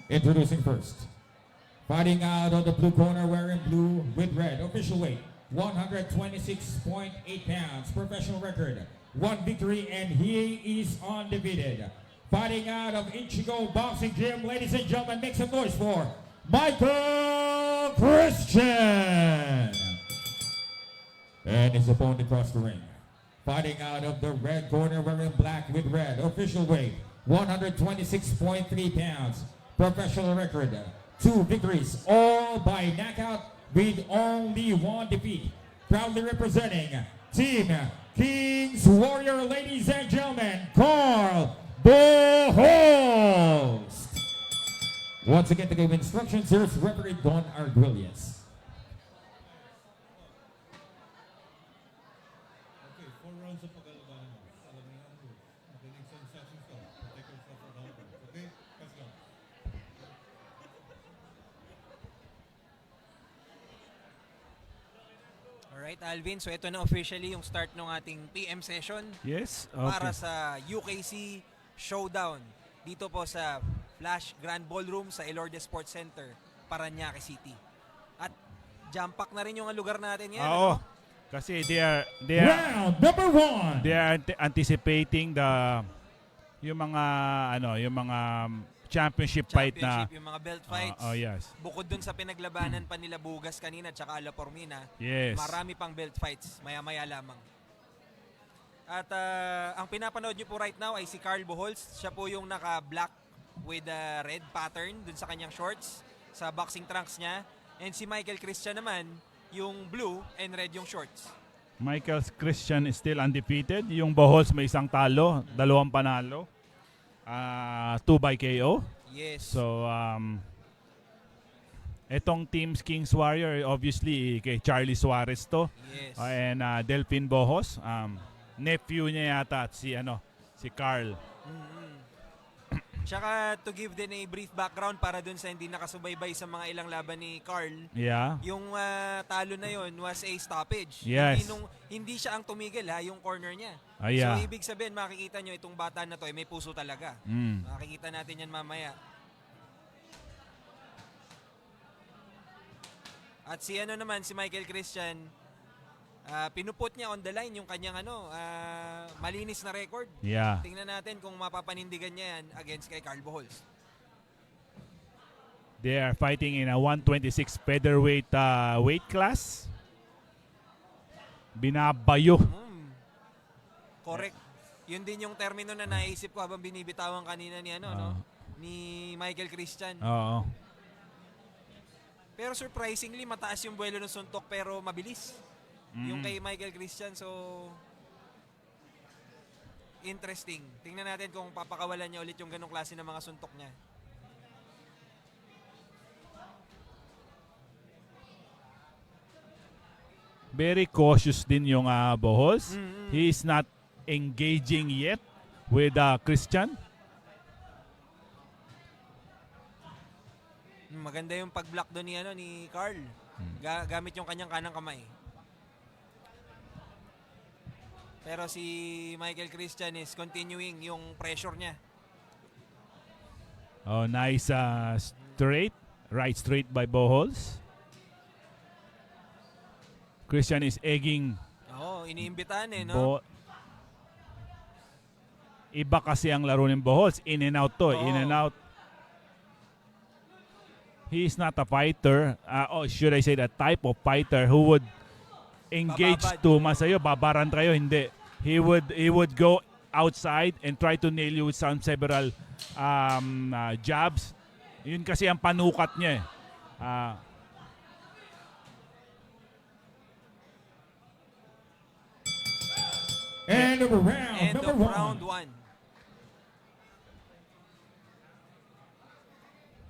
Introducing first, fighting out of the blue corner wearing blue with red, official weight 126.8 pounds, professional record, 1 victory and he is undefeated. Fighting out of Ichigo Boxing Gym, ladies and gentlemen, make some noise for Michael Christian. And his opponent across the ring, fighting out of the red corner wearing black with red, official weight 126.3 pounds, professional record, 2 victories, all by knockout with only 1 defeat. Proudly representing Team Kings Warrior, ladies and gentlemen, Carl Boholst. Once again, to give instructions, here's referee Don Arguelles. Okay, 4 rounds of pagkalabanan mo. Alam niyo ang rules. Matinig sa instructions ko. Protect yourself from all rounds. Okay? Let's go. Alright, Alvin. So ito na officially yung start ng ating PM session Yes, para okay. sa UKC Showdown dito po sa Flash Grand Ballroom sa Elorde Sports Center, Parañaque City. At jump pack na rin yung lugar natin yan. Oo. ano? Kasi they are Round number 1. they are anticipating yung mga championship fight na Championship, yung mga belt fights. oh yes. Bukod dun sa pinaglabanan pa nila Bugas kanina tsaka Ala Formina, Yes. marami pang belt fights, maya-maya lamang. At ang pinapanood nyo po right now ay si Carl Boholst. Siya po yung naka-black with red pattern dun sa kanyang shorts, sa boxing trunks niya. And si Michael Christian naman, yung blue and red yung shorts. Michael Christian is still undefeated. Yung Boholst may isang talo, 2 panalo. 2 by KO. Yes. So etong Team Kings Warrior obviously kay Charlie Suarez to. Yes. And Delphin Bohos, nephew niya yata at si Carl. Tsaka to give din a brief background para dun sa hindi nakasubaybay sa mga ilang laban ni Carl, Yeah. yung talo na yon was a stoppage. Yes. Hindi siya ang tumigil yung corner niya. Yeah. So ibig sabihin makikita nyo itong bata na to may puso talaga. Makikita natin yan mamaya. At si si Michael Christian, pinuput niya on the line yung kanyang malinis na record. Yeah. Tingnan natin kung mapapanindigan niya yan against kay Carl Boholst. They are fighting in a 126 featherweight weight class. Binabayo. Correct. Yun din yung termino na naisip ko habang binibitawan kanina ni ni Michael Christian. Oo. Pero surprisingly mataas yung buwelo ng suntok pero mabilis. Yung kay Michael Christian, so interesting. Tingnan natin kung papakawalan niya ulit yung ganong klase ng mga suntok niya. Very cautious din yung Boholst. He is not engaging yet with Christian. Maganda yung pag-block doon ni Carl. Gamit yung kanyang kanang kamay. Pero si Michael Christian is continuing yung pressure niya. Oh, nice straight. Right straight by Boholst. Christian is egging. Iniimbitahan no? Iba kasi ang laro ng Boholst. In and out to. In and out. He is not a fighter. Should I say the type of fighter who would engage to masayo, babaran kayo, hindi. He would go outside and try to nail you with several jabs. Yun kasi ang panukat niya. End of round End number of 1. round 1.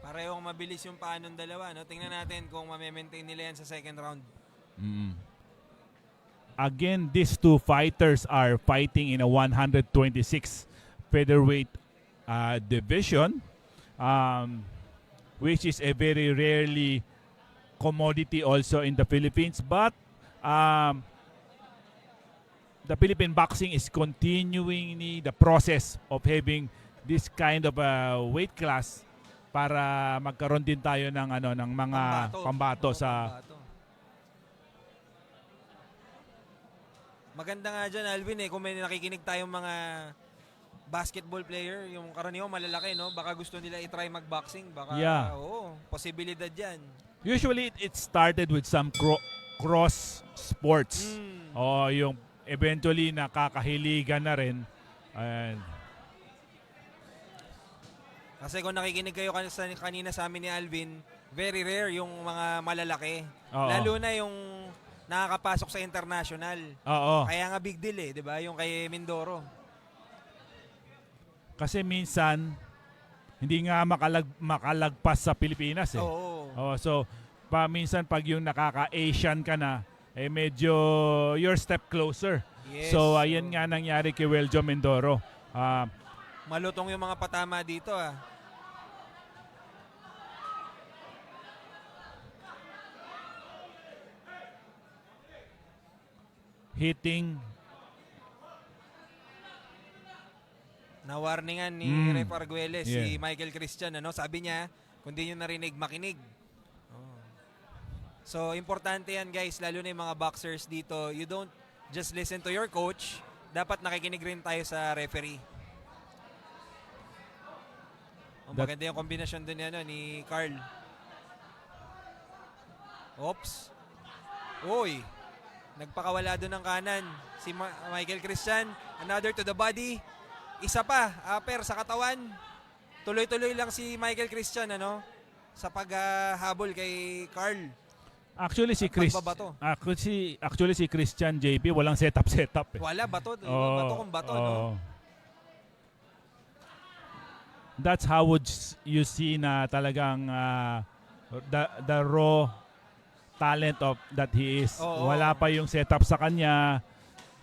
Parehong mabilis yung paanong dalawa. No? Tingnan natin kung mame-maintain nila yan sa second round. Again, these two fighters are fighting in a 126 featherweight division, which is a very rarely commodity also in the Philippines. But the Philippine boxing is continuing the process of having this kind of weight class para magkaroon din tayo ng ng mga pambato Oo, sa pambato. Maganda nga dyan, Alvin, kung may nakikinig tayong mga basketball player, yung karaniwang malalaki, no? Baka gusto nila i-try mag-boxing. Baka, Yeah. oo, posibilidad yan. Usually it started with some cross sports. O yung eventually nakakahiligan na rin. And Kasi kung nakikinig kayo kanina sa amin ni Alvin, very rare yung mga malalaki. Oo. Lalo na yung nakakapasok sa international. oo. Kaya nga big deal di ba? Yung kay Mindoro. Kasi minsan hindi nga makalagpas sa Pilipinas eh. Oo. So minsan pag yung nakaka-Asian ka na, medyo you're step closer. Yes. So ayan nga nangyari kay Weljo Mindoro. Malutong yung mga patama dito Hitting. Na-warningan ni Ref Arguelles si Michael Christian. Sabi niya, kung di nyo narinig, makinig. So, importante yan guys, lalo na yung mga boxers dito. You don't just listen to your coach. Dapat nakikinig rin tayo sa referee. Maganda yung kombinasyon din ni Carl. Oops. Uy. Nagpakawala doon ng kanan. Si Michael Christian. Another to the body. Isa pa. Upper sa katawan. Tuloy-tuloy lang si Michael Christian sa paghabol kay Carl. Actually si pagbabato. Actually si Christian JP walang setup eh. Wala bato, bato kung bato That's how would you see na talagang the raw talent of that he is. Wala pa yung setup sa kanya.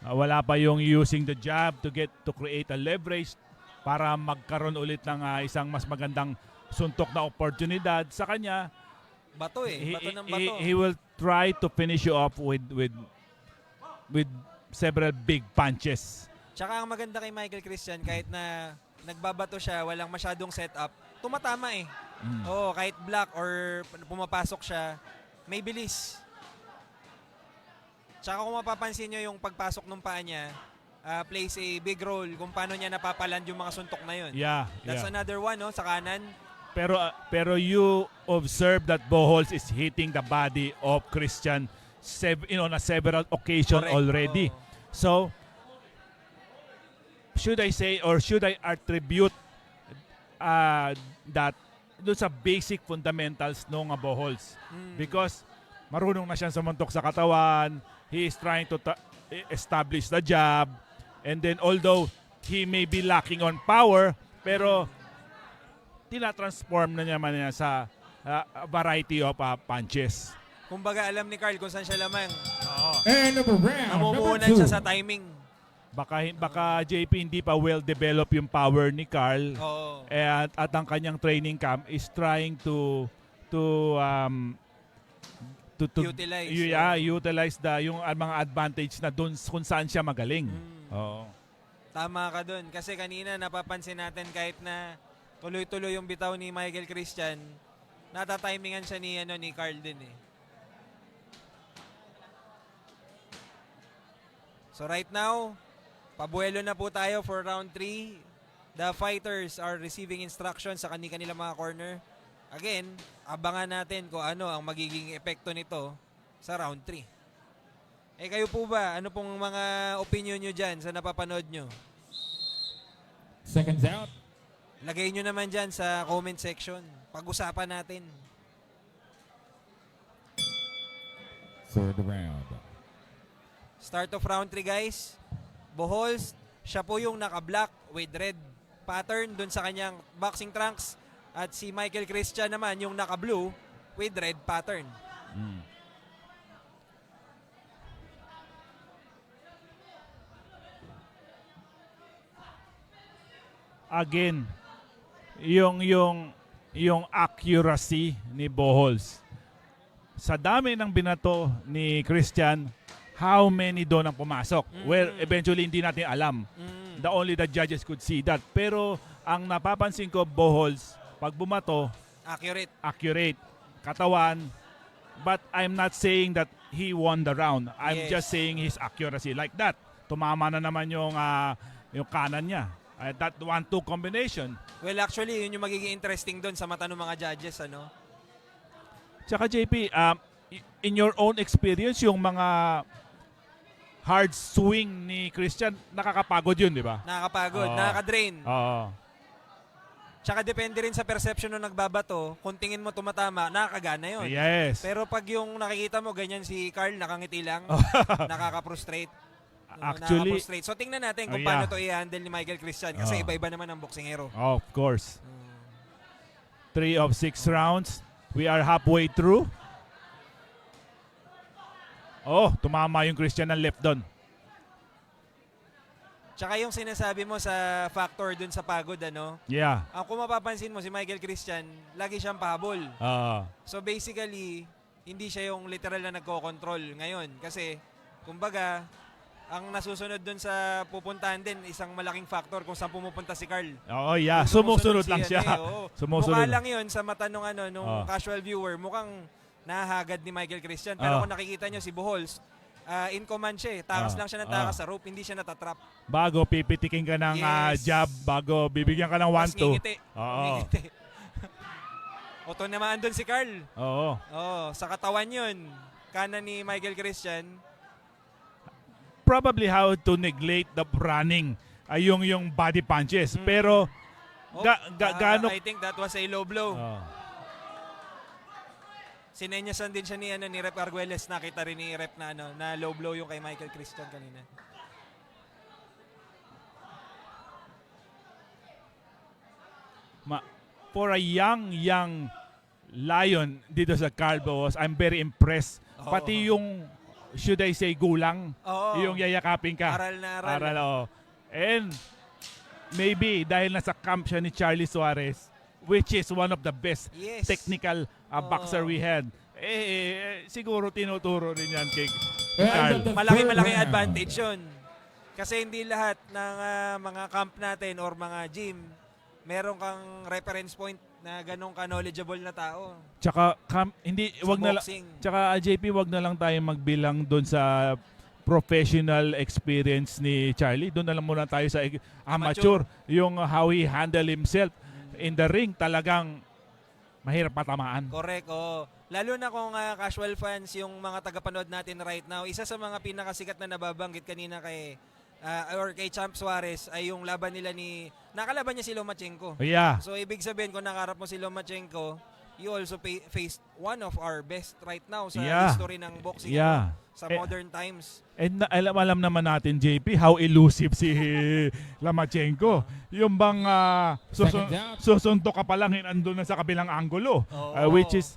Wala pa yung using the jab to create a leverage para magkaroon ulit ng isang mas magandang suntok na oportunidad sa kanya. Bato bato ng bato. He will try to finish you off with several big punches. Tsaka ang maganda kay Michael Christian, kahit na nagbabato siya, walang masyadong setup, tumatama kahit block or pumapasok siya, may bilis. Tsaka kung mapapansin nyo yung pagpasok ng paa niya, plays a big role kung paano niya napapaland yung mga suntok na yun. That's another one sa kanan. Pero you observe that Bohols is hitting the body of Christian on a several occasions already. So should I say or should I attribute that doon sa basic fundamentals ng Bohols? Because marunong na siyang sumuntok sa katawan, he is trying to establish the jab, and then although he may be lacking on power, pero tinatransform na naman niya sa variety of punches. Kumbaga alam ni Carl kung saan siya lamang. And number round, number Namumuhunan 2. siya sa timing. Baka JP hindi pa well develop yung power ni Carl. At ang kanyang training camp is trying to utilize. Utilize yung mga advantage na doon kung saan siya magaling. Tama ka doon. Kasi kanina napapansin natin kahit na tuloy-tuloy yung bitaw ni Michael Christian, natatimingan siya ni Carl din So right now, pabuelo na po tayo for round 3. The fighters are receiving instructions sa kanilang mga corner. Again, abangan natin kung ano ang magiging epekto nito sa round 3. Kayo po ba? Ano pong mga opinion nyo dyan sa napapanood nyo? Seconds out. Lagay nyo naman dyan sa comment section. Pag-usapan natin. Third round. Start of round 3 guys. Bohols, siya po yung naka-black with red pattern dun sa kanyang boxing trunks. At si Michael Christian naman yung naka-blue with red pattern. Again, yung accuracy ni Bohols. Sa dami ng binato ni Christian, how many doon ang pumasok? Well, eventually hindi natin alam. Only the judges could see that. Pero ang napapansin ko, Bohols, pag bumato, Accurate. katawan. But I'm not saying that he won the round. I'm Yes. just saying his accuracy. Like that. Tumama na naman yung kanan niya. That 1-2 combination. Well, actually, yun yung magiging interesting doon sa mata ng mga judges, ano? Tsaka JP, in your own experience, yung mga hard swing ni Christian, nakakapagod yun, di ba? Nakakapagod, Oo. nakaka-drain. Oo. Tsaka depende rin sa perception ng nagbabato. Kung tingin mo tumatama, nakakagana yun. Yes. Pero pag yung nakikita mo, ganyan si Carl, nakangiti lang, nakaka-frustrate. Actually, Nakaka-frustrate. So tingnan natin kung Yeah. paano to i-handle ni Michael Christian kasi Oo. iba-iba naman ang boksingero. of course. 3 of 6 rounds. We are halfway through. Oh, tumama yung Christian ng left doon. Tsaka yung sinasabi mo sa factor dun sa pagod, ano? Yeah. Kung mapapansin mo, si Michael Christian, lagi siyang pahabol. So basically, hindi siya yung literal na nagko-control ngayon. Kasi, kumbaga, ang nasusunod dun sa pupuntahan din, isang malaking factor kung saan pumupunta si Carl. Oo, yeah. Kung Sumusunod si lang siya. oo. Sumusunod. Mukha lang yun sa mata nung, Oo. casual viewer, mukhang nahagad ni Michael Christian. Pero Oo. kung nakikita nyo si Buhols, in command siya eh. Takas lang siya ng takas sa rope, hindi siya natatrap. Bago pipitikin ka ng Yes. jab, bago bibigyan ka ng Mas 1-2. ngingiti. Oo. Ngingiti. Oto naman doon si Carl. Oo. Sa katawan yun. Kanan ni Michael Christian. Probably how to neglect the running ay yung body punches. Pero gaano I think that was a low blow. Sinenyasan din siya ni Rep Arguelles. Nakita rin ni Rep na low blow yung kay Michael Christian kanina. for a young lion dito sa Carl Buhols, I'm very impressed. Oo. Pati yung should I say gulang, Oo. yung yayakapin ka. Aral na aral. Oo. And maybe dahil nasa camp siya ni Charlie Suarez, which is one of the best Yes. technical boxer we had. Siguro tinuturo rin yan kay End Carl. of the Malaking third round. advantage yun. Kasi hindi lahat ng mga camp natin or mga gym, meron kang reference point na ganun ka knowledgeable na tao. Tsaka Sa wag na lang, boxing. tsaka JP, wag na lang tayo magbilang doon sa professional experience ni Charlie. Doon na lang muna tayo sa amateur. Yung how he handle himself in the ring, talagang mahirap patamaan. Correct, oo. Lalo na kung casual fans yung mga tagapanood natin right now, isa sa mga pinakasikat na nababanggit kanina kay Champ Suarez ay yung laban nila nakalaban niya si Lomachenko. Yeah. So ibig sabihin kung nakarap mo si Lomachenko, you also faced one of our best right now sa history ng boxing Yeah. sa modern times. And alam naman natin, JP, how elusive si Lomachenko. Yung bang Second down. susuntok ka pa lang, andun na sa kabilang anggulo. Oo. Which is,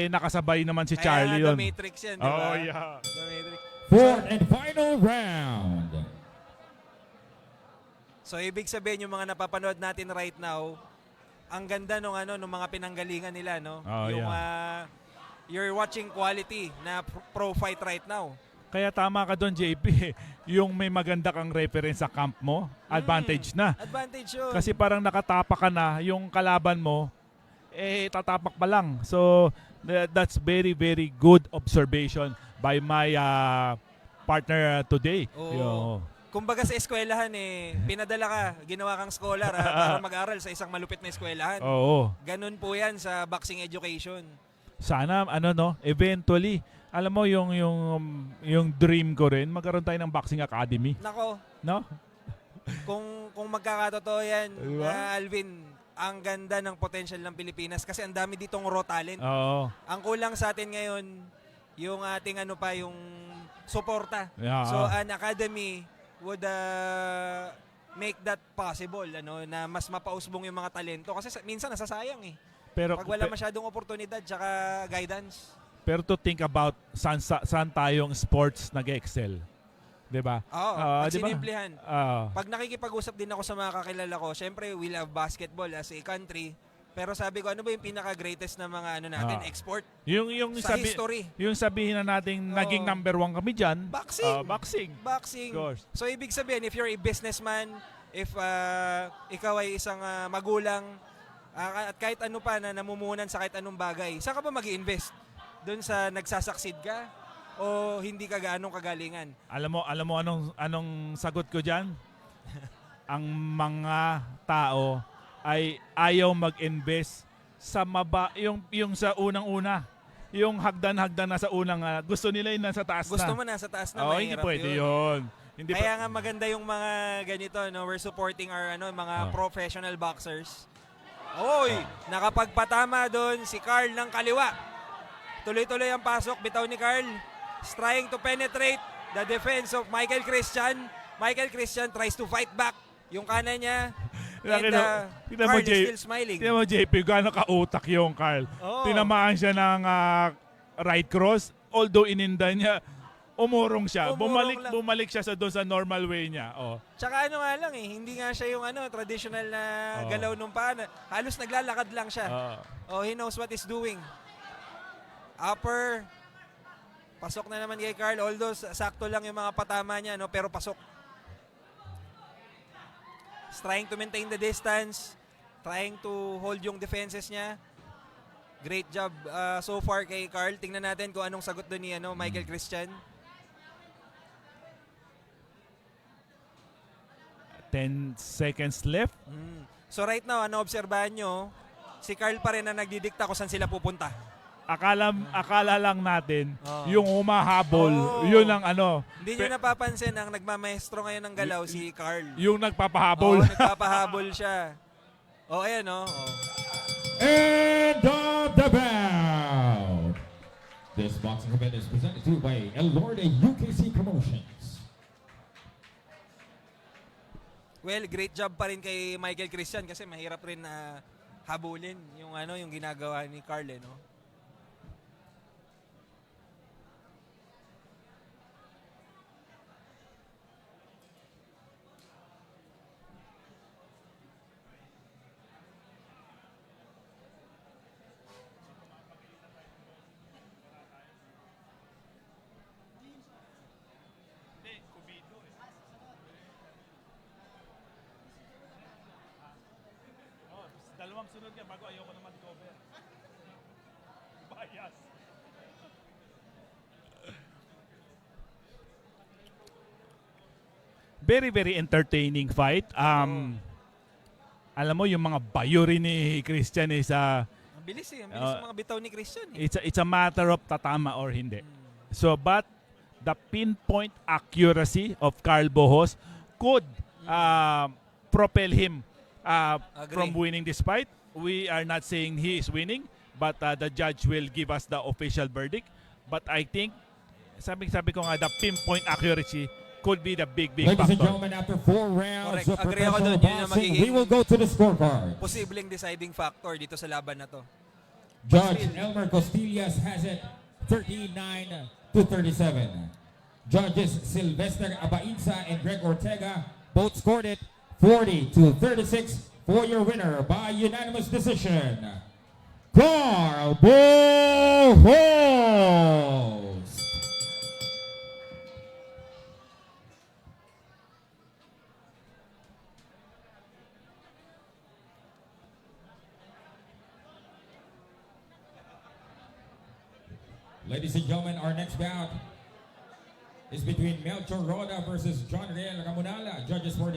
nakasabay naman si Charlie Kaya yun. The Matrix yan, di ba? Oh, yeah. The Matrix. Fourth and final round. So ibig sabihin yung mga napapanood natin right now, ang ganda nung mga pinanggalingan nila, no? Oh, yung you're watching quality na pro fight right now. Kaya tama ka doon, JP. Yung may maganda kang reference sa camp mo, advantage na. Advantage yun. Kasi parang nakatapak ka na, yung kalaban mo, tatapak pa lang. So, that's very, very good observation by my partner today. Oo. Kumbaga sa eskwelahan pinadala ka, ginawa kang scholar para mag-aral sa isang malupit na eskwelahan. Oo. Ganun po yan sa boxing education. Sana, eventually, alam mo, yung dream ko rin, magkaroon tayo ng boxing academy. Nako, No? kung magkakatotoo yan, Diba? Alvin, ang ganda ng potential ng Pilipinas kasi ang dami ditong raw talent. Oo. Ang kulang sa atin ngayon, yung ating yung suporta. Yeah. So an academy would make that possible, na mas mapausbong yung mga talento kasi minsan nasasayang Pero, pag wala masyadong oportunidad tsaka guidance. pero to think about saan tayong sports nag-excel. Diba? Oo, pag diba? sinimplihan. Ah. Pag nakikipag-usap din ako sa mga kakilala ko, syempre we love basketball as a country. Pero sabi ko, ano ba yung pinaka-greatest na mga natin, export? Yung Sa history. Yung sabihin na nating naging number 1 kami dyan. Boxing. Boxing. Boxing. Of course. So ibig sabihin, if you're a businessman, if ikaw ay isang magulang, At kahit ano pa na namumuhunan sa kahit anong bagay, saan ka ba mag-i-invest? Doon sa nagsasucceed ka? O hindi ka gaanong kagalingan? Alam mo anong sagot ko diyan? Ang mga tao ay ayaw mag-invest sa yung sa unang-una. Yung hagdan-hagdan na sa unang gusto nila yung nasa taas Gusto na. mo nasa taas na, Oo, hindi mahirap pwede yun. yun. Hindi Kaya nga maganda yung mga ganito, no? We're supporting our mga professional boxers. Oy, nakapagpatama doon si Carl ng kaliwa. Tuloy-tuloy ang pasok, bitaw ni Carl. Is trying to penetrate the defense of Michael Christian. Michael Christian tries to fight back. Yung kanan niya. And Carl is still smiling. Tingnan mo, JP, gano'n ka-utak yung Carl. Oo. Tinamaan siya ng right cross. Although ininda niya, umurong siya. Umurong lang. Bumalik siya doon sa normal way niya. Oh. Tsaka ano nga lang hindi nga siya yung traditional na galaw nung paa. Halos naglalakad lang siya. He knows what he's doing. Upper. Pasok na naman kay Carl. Although sakto lang yung mga patama niya, no? Pero pasok. He's trying to maintain the distance. Trying to hold yung defenses niya. Great job so far kay Carl. Tingnan natin kung anong sagot doon ni Michael Christian. 10 seconds left. So right now, obserbahan nyo, si Carl pa rin na nagdidikta kung saan sila pupunta. Akala lang natin yung humahabol, yun ang Hindi nyo napapansin ang nagmamaestro ngayon ng galaw si Carl. yung nagpapahabol. Nagpapahabol siya. Ayan End of the bout. This boxing event is presented to you by Elorde UKC Promotions. Well, great job pa rin kay Michael Christian kasi mahirap rin na habulin yung yung ginagawa ni Carl, no? Dalawang sunod niya bago ayoko na mag-cover. Bias. Very, very entertaining fight. Alam mo, yung mga bayo rin ni Christian is Ang bilis ang bilis yung mga bitaw ni Christian. it's a matter of tatama or hindi. So, but the pinpoint accuracy of Carl Bohos could propel him from winning this fight. We are not saying he is winning, but the judge will give us the official verdict. But I think, sabi ko nga, the pinpoint accuracy could be the big Ladies and factor. gentlemen, after 4 rounds Correct. of Agree ako professional doon. Yun ang boxing, we magiging- will go to the scorecard. Posibleng deciding factor dito sa laban na to. Judge Elmer Costillas has it 39-37. Judges Sylvester Abainza and Greg Ortega both scored it 40-36 for your winner by unanimous decision, Carl Bohos. Ladies and gentlemen, our next bout is between Melchor Roda versus John Real Ramonala. Judges for the